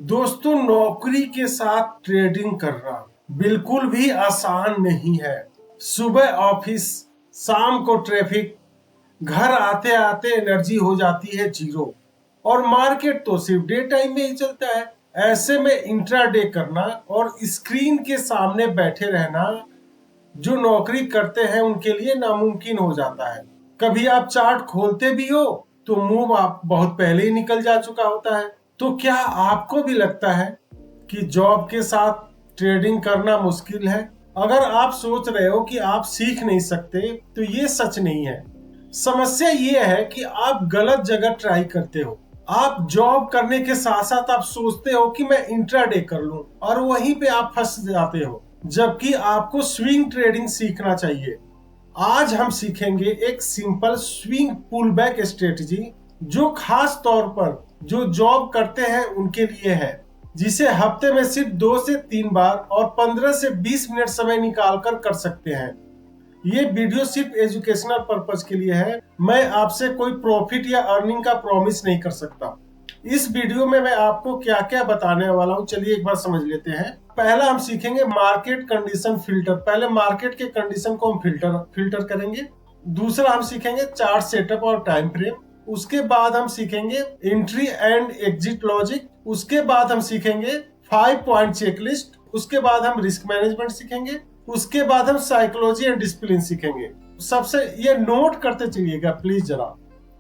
दोस्तों, नौकरी के साथ ट्रेडिंग करना बिल्कुल भी आसान नहीं है। सुबह ऑफिस, शाम को ट्रैफिक, घर आते आते एनर्जी हो जाती है जीरो और मार्केट तो सिर्फ डे टाइम में ही चलता है। ऐसे में इंट्राडे करना और स्क्रीन के सामने बैठे रहना जो नौकरी करते हैं उनके लिए नामुमकिन हो जाता है। कभी आप चार्ट खोलते भी हो तो मुंह आप बहुत पहले ही निकल जा चुका होता है। तो क्या आपको भी लगता है कि जॉब के साथ ट्रेडिंग करना मुश्किल है? अगर आप सोच रहे हो कि आप सीख नहीं सकते तो ये सच नहीं है। समस्या ये है कि आप गलत जगह ट्राई करते हो। आप जॉब करने के साथ साथ आप सोचते हो कि मैं इंट्राडे कर लूं और वहीं पे आप फंस जाते हो, जबकि आपको स्विंग ट्रेडिंग सीखना चाहिए। आज हम सीखेंगे एक simple swing pull back strategy जो खास तौर पर जो जॉब करते हैं उनके लिए है, जिसे हफ्ते में सिर्फ 2 से 3 बार और 15 से 20 मिनट समय निकालकर कर सकते हैं। ये वीडियो सिर्फ एजुकेशनल पर्पज के लिए है। मैं आपसे कोई प्रॉफिट या अर्निंग का प्रॉमिस नहीं कर सकता। इस वीडियो में मैं आपको क्या क्या बताने वाला हूँ, चलिए एक बार समझ लेते हैं। पहला हम सीखेंगे मार्केट कंडीशन फिल्टर। पहले मार्केट के कंडीशन को हम फिल्टर करेंगे। दूसरा हम सीखेंगे चार्ट सेटअप और टाइम फ्रेम। उसके बाद हम सीखेंगे एंट्री एंड एग्जिट लॉजिक। उसके बाद हम सीखेंगे 5 पॉइंट चेकलिस्ट। उसके बाद हम रिस्क मैनेजमेंट सीखेंगे। उसके बाद हम साइकोलॉजी एंड डिसिप्लिन सीखेंगे। सबसे ये नोट करते चलिएगा प्लीज, जरा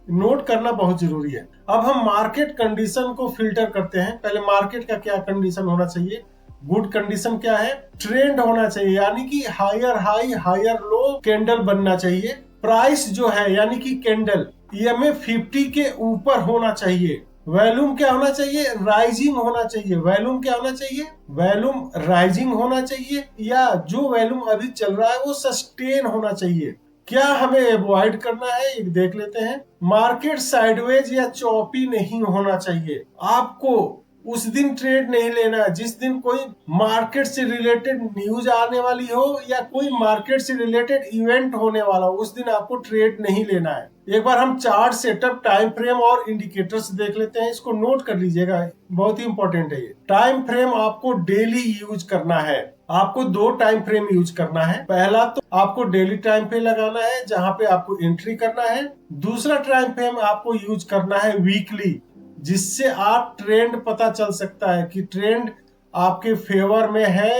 नोट करना बहुत जरूरी है। अब हम मार्केट कंडीशन को फिल्टर करते हैं। पहले मार्केट का क्या कंडीशन होना चाहिए? गुड कंडीशन क्या है? ट्रेंड होना चाहिए, यानी कि higher high higher low candle बनना चाहिए। प्राइस जो है यानी कि कैंडल ईएमए 50 के ऊपर होना चाहिए। वॉल्यूम क्या होना चाहिए? राइजिंग होना चाहिए। वॉल्यूम क्या होना चाहिए? वॉल्यूम राइजिंग होना चाहिए, या जो वॉल्यूम अभी चल रहा है वो सस्टेन होना चाहिए। क्या हमें अवॉइड करना है एक देख लेते हैं। मार्केट साइडवेज या चॉपी नहीं होना चाहिए। आपको उस दिन ट्रेड नहीं लेना है जिस दिन कोई मार्केट से रिलेटेड न्यूज आने वाली हो या कोई मार्केट से रिलेटेड इवेंट होने वाला हो, उस दिन आपको ट्रेड नहीं लेना है। एक बार हम चार्ट सेटअप, टाइम फ्रेम और इंडिकेटर्स देख लेते हैं। इसको नोट कर लीजिएगा, बहुत ही इंपॉर्टेंट है ये। टाइम फ्रेम आपको डेली यूज करना है। आपको 2 टाइम फ्रेम यूज करना है। पहला तो आपको डेली टाइम फ्रेम लगाना है जहां पे आपको एंट्री करना है। दूसरा टाइम फ्रेम आपको यूज करना है वीकली, जिससे आप ट्रेंड पता चल सकता है कि ट्रेंड आपके फेवर में है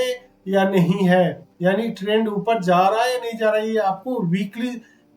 या नहीं है, यानी ट्रेंड ऊपर जा रहा है या नहीं जा रहा है। ये आपको वीकली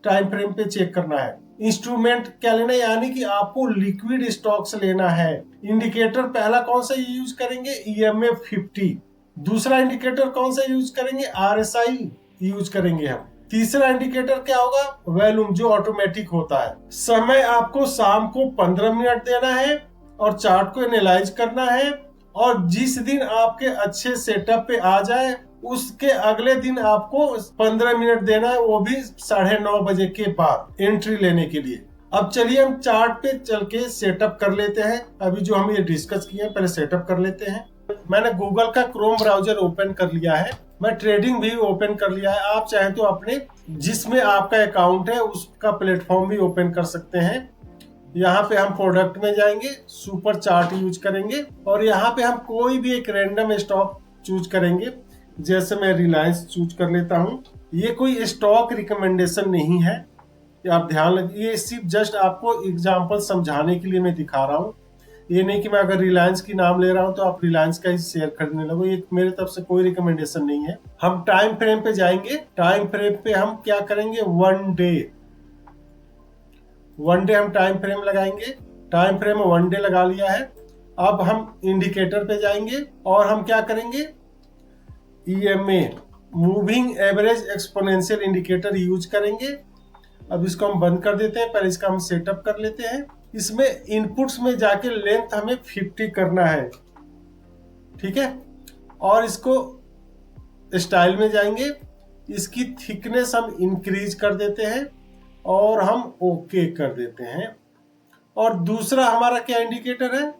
टाइम फ्रेम पे चेक करना है। इंस्ट्रूमेंट क्या लेना है, यानी कि आपको लिक्विड स्टॉक्स लेना है। इंडिकेटर पहला कौन सा यूज करेंगे? ईएमए 50। दूसरा इंडिकेटर कौन सा यूज करेंगे? आरएसआई यूज करेंगे हम। तीसरा इंडिकेटर क्या होगा? वॉल्यूम, जो ऑटोमेटिक होता है। समय आपको शाम को 15 मिनट देना है और चार्ट को एनालाइज करना है, और जिस दिन आपके अच्छे सेटअप पे आ जाए उसके अगले दिन आपको 15 मिनट देना है, वो भी 9:30 बजे के बाद एंट्री लेने के लिए। अब चलिए हम चार्ट पे चल के सेटअप कर लेते हैं। अभी जो हम ये डिस्कस किए पहले सेटअप कर लेते हैं। मैंने गूगल का क्रोम ब्राउजर ओपन कर लिया है। मैं ट्रेडिंग भी ओपन कर लिया है। आप चाहें तो अपने जिसमें आपका अकाउंट है उसका प्लेटफॉर्म भी ओपन कर सकते हैं। यहाँ पे हम प्रोडक्ट में जाएंगे, सुपर चार्ट यूज करेंगे और यहाँ पे हम कोई भी एक रैंडम स्टॉक चूज करेंगे। जैसे मैं रिलायंस चूज कर लेता हूँ। ये कोई स्टॉक रिकमेंडेशन नहीं है, आप ध्यान लगिए। ये सिर्फ जस्ट आपको एग्जांपल समझाने के लिए मैं दिखा रहा हूँ। ये नहीं कि मैं अगर रिलायंस की नाम ले रहा हूं तो आप रिलायंस का ही शेयर खरीदने लगो। ये मेरे तरफ से कोई रिकमेंडेशन नहीं है। हम टाइम फ्रेम पे जाएंगे। टाइम फ्रेम पे हम क्या करेंगे? वन डे हम टाइम फ्रेम लगाएंगे। टाइम फ्रेम 1 डे लगा लिया है। अब हम इंडिकेटर पे जाएंगे और हम क्या करेंगे? EMA, moving average exponential indicator use करेंगे। अब इसको हम बंद कर देते हैं। पहले इसका हम सेटअप कर लेते हैं। इसमें इनपुट्स में जाके लेंथ हमें 50 करना है, ठीक है। और इसको स्टाइल में जाएंगे, इसकी थिकनेस हम इंक्रीज कर देते हैं और हम ओके कर देते हैं। और दूसरा हमारा क्या इंडिकेटर है?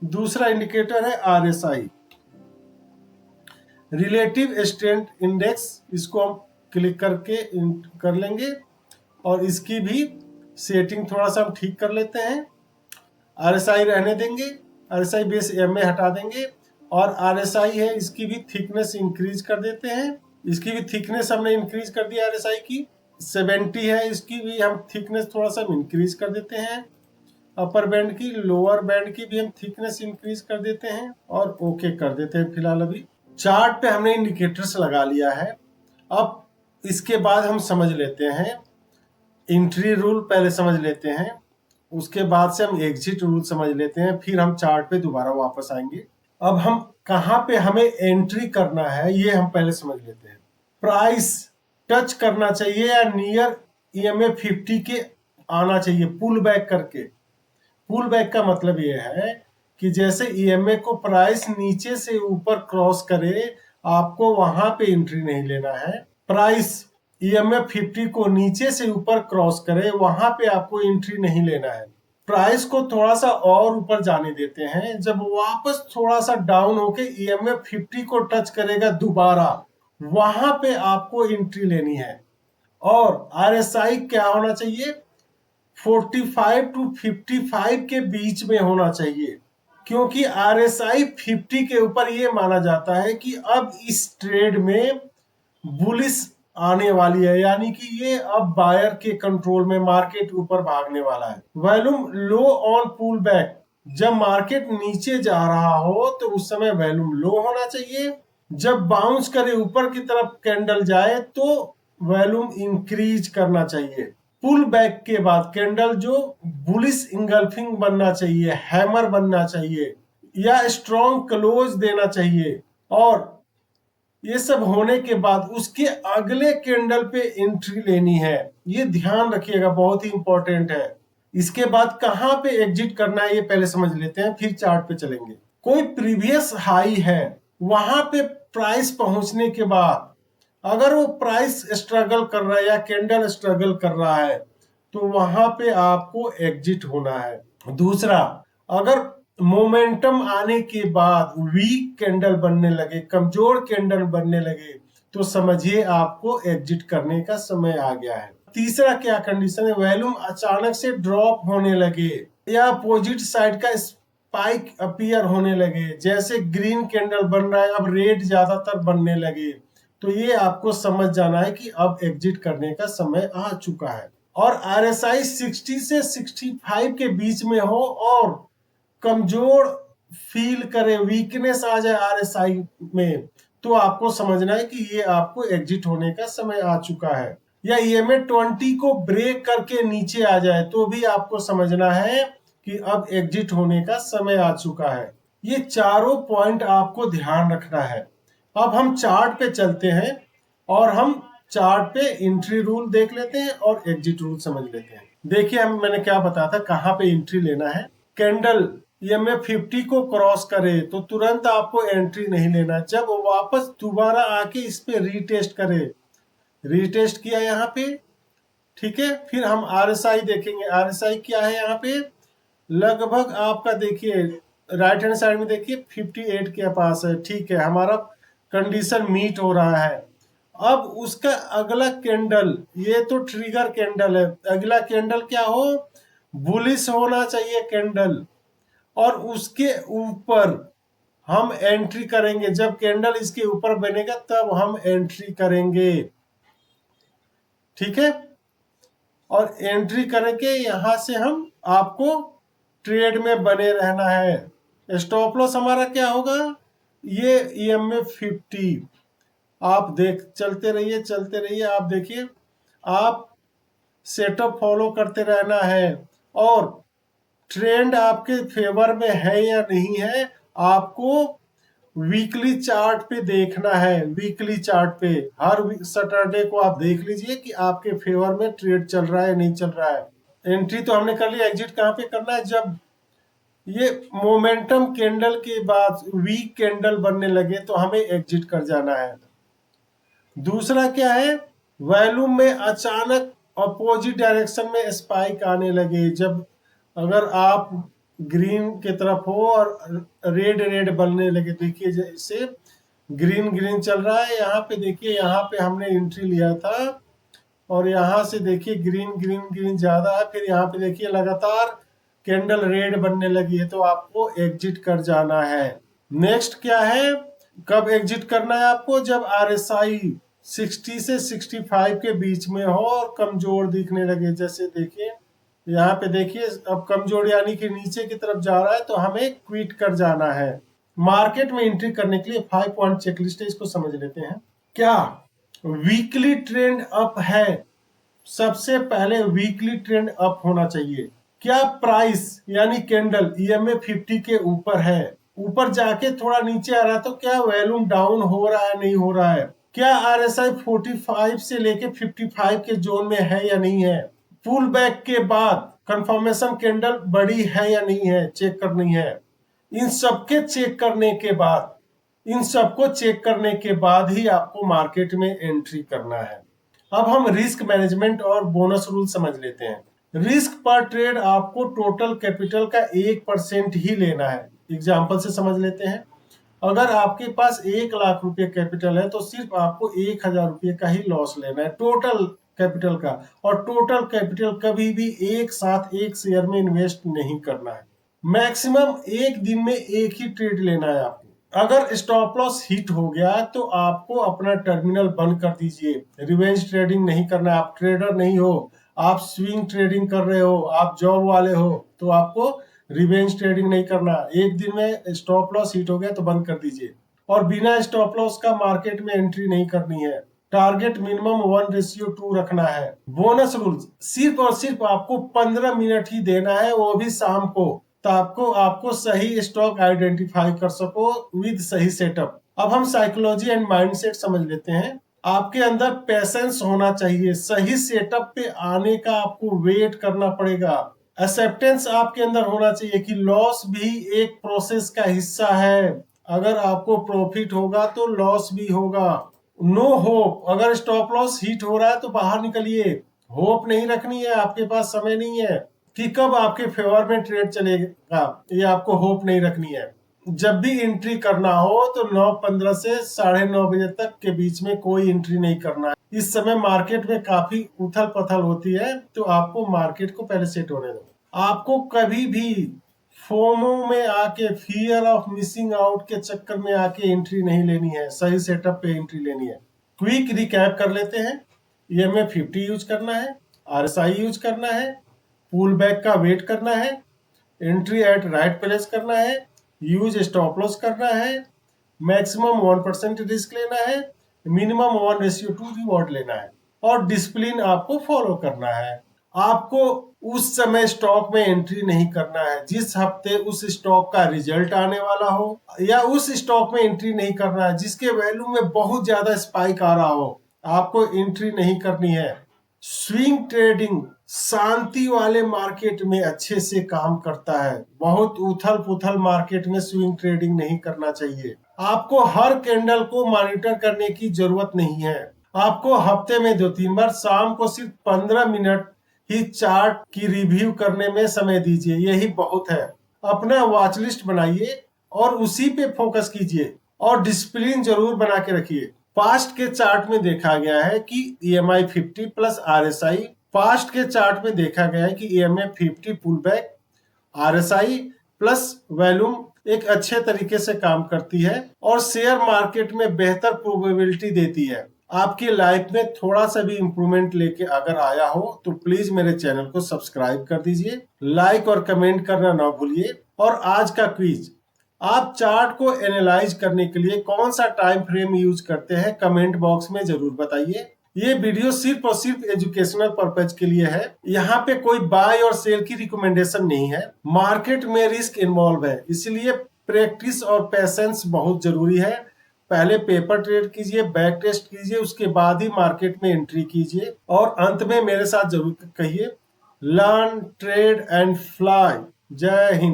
दूसरा इंडिकेटर है आरएसआई, रिलेटिव स्ट्रेंथ इंडेक्स। इसको हम क्लिक करके कर लेंगे और इसकी भी सेटिंग थोड़ा सा हम ठीक कर लेते हैं। आरएसआई रहने देंगे RSI बेस EMA हटा देंगे और RSI है इसकी भी थिकनेस इंक्रीज कर देते हैं। इसकी भी थिकनेस हमने इंक्रीज कर दिया RSI की 70 है, इसकी भी हम थिकनेस थोड़ा सा इंक्रीज कर देते हैं। अपर बैंड की, लोअर बैंड की भी हम थिकनेस इंक्रीज कर देते हैं और ओके कर देते हैं। फिलहाल अभी चार्ट पे हमने इंडिकेटर्स लगा लिया है। अब इसके बाद हम समझ लेते हैं एंट्री रूल, पहले समझ लेते हैं, उसके बाद से हम एग्जिट रूल समझ लेते हैं, फिर हम चार्ट पे दोबारा वापस आएंगे। अब हम कहाँ पे हमें एंट्री करना है ये हम पहले समझ लेते हैं। प्राइस टच करना चाहिए या नियर EMA 50 के आना चाहिए पुल बैक करके। पुल बैक का मतलब ये है कि जैसे EMA को प्राइस नीचे से ऊपर क्रॉस करे, आपको वहां पे एंट्री नहीं लेना है। प्राइस EMA 50 को नीचे से ऊपर क्रॉस करे, वहां पे आपको एंट्री नहीं लेना है। प्राइस को थोड़ा सा और ऊपर जाने देते हैं, जब वापस थोड़ा सा डाउन होके EMA 50 को टच करेगा दोबारा, वहां पे आपको एंट्री लेनी है। और RSI क्या होना चाहिए? 45 to 55 के बीच में होना चाहिए, क्योंकि RSI 50 के ऊपर ये माना जाता है कि अब इस ट्रेड में बुलिश आने वाली है, यानी कि ये अब बायर के कंट्रोल में मार्केट ऊपर भागने वाला है। Volume low on pull back, जब मार्केट नीचे जा रहा हो तो उस समय वॉल्यूम लो होना चाहिए। जब बाउंस करे ऊपर की तरफ कैंडल जाए तो वॉल्यूम इंक्रीज करना चाहिए। पुल बैक के बाद कैंडल जो बुलिश इंगल्फिंग बनना चाहिए, हैमर बनना चाहिए या स्ट्रॉन्ग क्लोज देना चाहिए। और ये सब होने के बाद उसके अगले कैंडल पे एंट्री लेनी है। ये ध्यान रखिएगा, बहुत ही इंपॉर्टेंट है। इसके बाद कहां पे एग्जिट करना है ये पहले समझ लेते हैं, फिर चार्ट पे चलेंगे। कोई प्रीवियस हाई है, वहां पे प्राइस पहुंचने के बाद अगर वो प्राइस स्ट्रगल कर रहा है या कैंडल स्ट्रगल कर रहा है तो वहां पे आपको एग्जिट होना है। दूसरा, अगर मोमेंटम आने के बाद वीक कैंडल बनने लगे, कमजोर कैंडल बनने लगे, तो समझिए आपको एग्जिट करने का समय आ गया है। तीसरा क्या कंडीशन है? वॉल्यूम अचानक से ड्रॉप होने लगे या अपोजिट साइड का स्पाइक अपीयर होने लगे, जैसे ग्रीन कैंडल बन रहा है अब रेड ज्यादातर बनने लगे, तो ये आपको समझ जाना है कि अब एग्जिट करने का समय आ चुका है। और RSI 60 से 65 के बीच में हो और कमजोर फील करे, वीकनेस आ जाए RSI में, तो आपको समझना है कि ये आपको एग्जिट होने का समय आ चुका है। या EMA 20 को ब्रेक करके नीचे आ जाए तो भी आपको समझना है कि अब एग्जिट होने का समय आ चुका है। ये चारों पॉइंट आपको ध्यान रखना है। अब हम चार्ट पे चलते हैं और हम चार्ट पे एंट्री रूल देख लेते हैं और एग्जिट रूल समझ लेते हैं। देखिए, मैंने क्या बताया था, कहां पे एंट्री लेना है। कैंडल EMA 50 को क्रॉस करे तो तुरंत आपको एंट्री नहीं लेना। जब वापस दोबारा आके इस पे रीटेस्ट करे, रीटेस्ट किया यहाँ पे, ठीक है, फिर हम RSI देखेंगे। RSI क्या है यहाँ पे? लगभग आपका देखिए राइट हैंड साइड में देखिए 58 के पास है, ठीक है, हमारा कंडीशन मीट हो रहा है। अब उसका अगला कैंडल, ये तो ट्रिगर कैंडल है, अगला कैंडल क्या हो? बुलिश होना चाहिए कैंडल, और उसके ऊपर हम एंट्री करेंगे। जब कैंडल इसके ऊपर बनेगा तब हम एंट्री करेंगे, ठीक है। और एंट्री करके यहां से हम आपको ट्रेड में बने रहना है। स्टॉप लॉस हमारा क्या होगा? ये EMA 50। आप चलते रहिए, आप देखिए, आप सेटअप फॉलो करते रहना है और ट्रेंड आपके फेवर में है या नहीं है आपको वीकली चार्ट पे देखना है। वीकली चार्ट पे हर सैटरडे को आप देख लीजिए कि आपके फेवर में ट्रेड चल रहा है नहीं चल रहा है। एंट्री तो हमने कर लिया, एग्जिट कहाँ पे करना है? जब ये मोमेंटम कैंडल के बाद वीक कैंडल बनने लगे तो हमें एग्जिट कर जाना है। दूसरा क्या है? वॉल्यूम में अचानक अपोजिट डायरेक्शन में स्पाइक आने लगे, जब अगर आप ग्रीन के तरफ हो और रेड रेड बनने लगे, देखिए जैसे ग्रीन ग्रीन चल रहा है, यहाँ पे देखिए, यहाँ पे हमने एंट्री लिया था और यहाँ से देखिए ग्रीन ग्रीन ग्रीन ज्यादा है, फिर यहाँ पे देखिए लगातार कैंडल रेड बनने लगी है तो आपको एग्जिट कर जाना है। नेक्स्ट क्या है, कब एग्जिट करना है आपको, जब RSI 60 से 65 के बीच में हो और कमजोर दिखने लगे। जैसे देखिए यहाँ पे देखिए अब कमजोर यानी कि नीचे की तरफ जा रहा है तो हमें क्विट कर जाना है। मार्केट में एंट्री करने के लिए 5 पॉइंट चेकलिस्ट है, इसको समझ लेते हैं। क्या वीकली ट्रेंड अप है? सबसे पहले वीकली ट्रेंड अप होना चाहिए। क्या प्राइस यानी कैंडल EMA 50 के ऊपर है? ऊपर जाके थोड़ा नीचे आ रहा है तो क्या वॉल्यूम डाउन हो रहा है, नहीं हो रहा है? क्या RSI 45 से लेके 55 के जोन में है या नहीं है? पुल बैक के बाद कंफर्मेशन कैंडल बड़ी है या नहीं है, चेक करनी है। इन सबके चेक करने के बाद, इन सबको चेक करने के बाद ही आपको मार्केट में एंट्री करना है। अब हम रिस्क मैनेजमेंट और बोनस रूल समझ लेते हैं। रिस्क पर ट्रेड आपको टोटल कैपिटल का 1% ही लेना है। एग्जाम्पल से समझ लेते हैं। अगर आपके पास 1 लाख रुपए कैपिटल है तो सिर्फ आपको 1,000 रुपए का ही लॉस लेना है टोटल कैपिटल का। और टोटल कैपिटल कभी भी एक साथ एक शेयर में इन्वेस्ट नहीं करना है। मैक्सिमम एक दिन में एक ही ट्रेड लेना है आपको। अगर स्टॉप लॉस हिट हो गया तो आपको अपना टर्मिनल बंद कर दीजिए। रिवेंज ट्रेडिंग नहीं करना है। आप ट्रेडर नहीं हो, आप स्विंग ट्रेडिंग कर रहे हो, आप जॉब वाले हो, तो आपको रिवेंज ट्रेडिंग नहीं करना। एक दिन में स्टॉप लॉस हिट हो गया तो बंद कर दीजिए। और बिना स्टॉप लॉस का मार्केट में एंट्री नहीं करनी है। टारगेट मिनिमम 1:2 रखना है। बोनस रूल्स, सिर्फ और सिर्फ आपको 15 मिनट ही देना है, वो भी शाम को, तो आपको सही स्टॉक आइडेंटिफाई कर सको विद सही सेटअप। अब हम साइकोलॉजी एंड माइंडसेट समझ लेते हैं। आपके अंदर पेशेंस होना चाहिए। सही सेटअप पे आने का आपको वेट करना पड़ेगा। एक्सेप्टेंस आपके अंदर होना चाहिए कि लॉस भी एक प्रोसेस का हिस्सा है। अगर आपको प्रॉफिट होगा तो लॉस भी होगा। नो होप, अगर स्टॉप लॉस हिट हो रहा है तो बाहर निकलिए। होप नहीं रखनी है, आपके पास समय नहीं है कि कब आपके फेवर में ट्रेड चलेगा, ये आपको होप नहीं रखनी है। जब भी एंट्री करना हो तो 9:15 से 9:30 बजे तक के बीच में कोई एंट्री नहीं करना है। इस समय मार्केट में काफी उथल पथल होती है तो आपको मार्केट को पहले सेट होने दो। आपको कभी भी फोमो में आके, फियर ऑफ मिसिंग आउट के चक्कर में आके एंट्री नहीं लेनी है। सही सेटअप पे एंट्री लेनी है। क्विक रिकैप कर लेते हैं। EMA 50 यूज करना है, RSI यूज करना है, पुल बैक का वेट करना है, एंट्री एट राइट प्लेस करना है, यूज स्टॉप लॉस करना है, मैक्सिमम 1% रिस्क लेना है, मिनिमम 1:2 रिवॉर्ड लेना है और डिसिप्लिन आपको फॉलो करना है। आपको उस समय स्टॉक में एंट्री नहीं करना है जिस हफ्ते उस स्टॉक का रिजल्ट आने वाला हो, या उस स्टॉक में एंट्री नहीं करना है जिसके वैल्यू में बहुत ज्यादा स्पाइक आ रहा हो। आपको एंट्री नहीं करनी है। स्विंग ट्रेडिंग शांति वाले मार्केट में अच्छे से काम करता है। बहुत उथल पुथल मार्केट में स्विंग ट्रेडिंग नहीं करना चाहिए। आपको हर कैंडल को मॉनिटर करने की जरूरत नहीं है। आपको हफ्ते में 2-3 बार शाम को सिर्फ 15 मिनट ही चार्ट की रिव्यू करने में समय दीजिए, यही बहुत है। अपना वॉच लिस्ट बनाइए और उसी पे फोकस कीजिए और डिसिप्लिन जरूर बना के रखिए। पास्ट के चार्ट में देखा गया है कि EMI 50 प्लस RSI, पास्ट के चार्ट में देखा गया है कि EMA 50 pull back, RSI plus volume एक अच्छे तरीके से काम करती है और शेयर मार्केट में बेहतर प्रोबेबिलिटी देती है। आपकी लाइफ में थोड़ा सा भी इंप्रूवमेंट लेके अगर आया हो तो प्लीज मेरे चैनल को सब्सक्राइब कर दीजिए, लाइक और कमेंट करना ना भूलिए। और आज का क्विज, आप चार्ट को एनालाइज करने के लिए कौन सा टाइम फ्रेम यूज करते हैं, कमेंट बॉक्स में जरूर बताइए। ये वीडियो सिर्फ और सिर्फ एजुकेशनल पर्पज के लिए है। यहाँ पे कोई बाय और सेल की रिकमेंडेशन नहीं है। मार्केट में रिस्क इन्वॉल्व है, इसलिए प्रैक्टिस और पेशेंस बहुत जरूरी है। पहले पेपर ट्रेड कीजिए, बैक टेस्ट कीजिए, उसके बाद ही मार्केट में एंट्री कीजिए। और अंत में मेरे साथ जरूर कहिए, लर्न ट्रेड एंड फ्लाई। जय हिंद।